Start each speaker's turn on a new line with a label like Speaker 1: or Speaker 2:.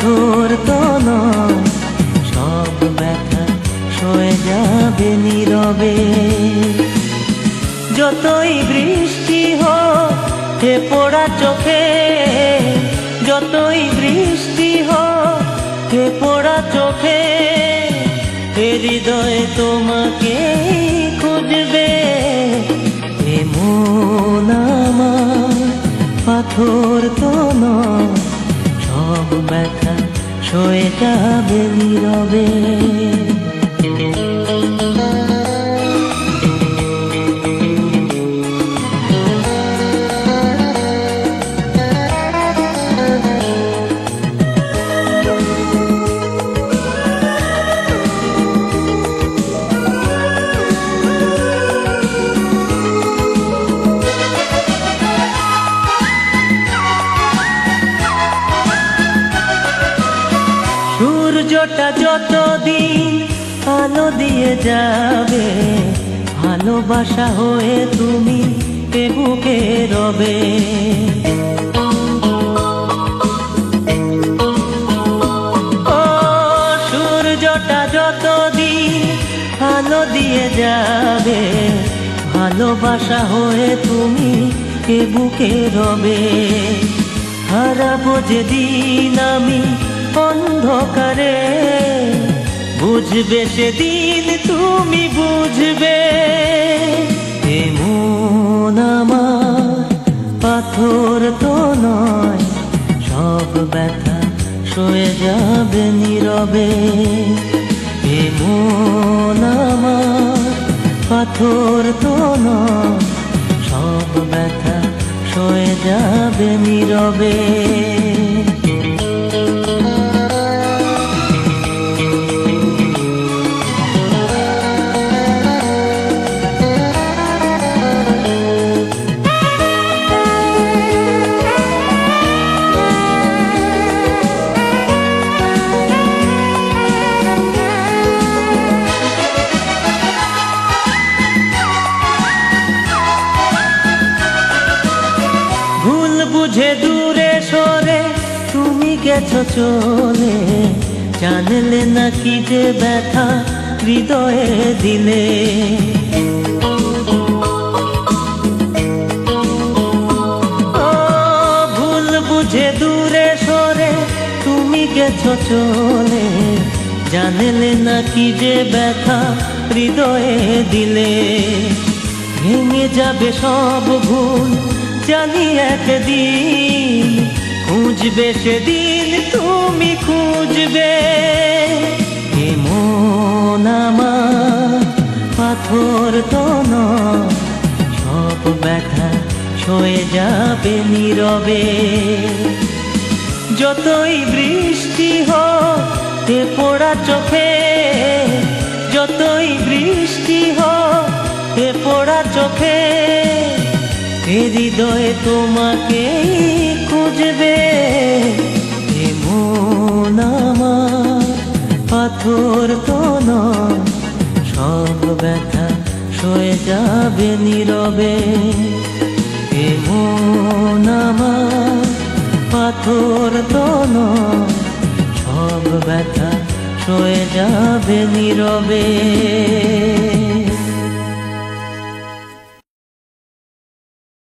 Speaker 1: পাথর তো নয়, সব ব্যথা সয়ে যাবে নীরবে। যতই বৃষ্টি হোক হে পোড়া চোখে, যতই বৃষ্টি হোক হে পোড়া চোখে, এ হৃদয়ে তোমাকে খুঁজবে। এ মন আমার পাথর তো নয়, সব ব্যথা সয়ে যাবে নীরবে। সূর্যটা যতদিন আলো দিয়ে যাবে, ভালোবাসা হয়ে তুমি এ বুকে রবে। ও সূর্যটা যতদিন আলো দিয়ে যাবে, ভালোবাসা হয়ে তুমি এ বুকে রবে। হারাবো যেদিন আমি অন্ধকারে, বুঝবে সেদিন তুমি বুঝবে। এ মন আমার পাথর তো নয়, সব ব্যথা সয়ে যাবে নীরবে। এ মন আমার পাথর তো নয়, সব ব্যথা সয়ে যাবে নীরবে। বুঝে দূরে সরে তুমি গেছো চলে, জানলে না কি যে ব্যথা হৃদয়ে দিলে। ও ভুল বুঝে দূরে সরে তুমি গেছো চলে, জানলে না কি যে ব্যথা হৃদয়ে দিলে। ভেঙে যাবে সব ভুল জানি একদিন, খুঁজবে সেদিন তুমি খুঁজবে। এ মন আমার পাথর তো নয়, সব ব্যথা সয়ে যাবে নীরবে। যতই বৃষ্টি হোক এ পোড়া চোখে, যতই বৃষ্টি হোক এ পোড়া চোখে, এ হৃদয়ে তোমাকে খুঁজবে। এ মন আমার পাথর তো নয়, সব ব্যথা সয়ে যাবে নীরবে। এ মন আমার পাথর তো নয়, সব ব্যথা সয়ে যাবে নীরবে।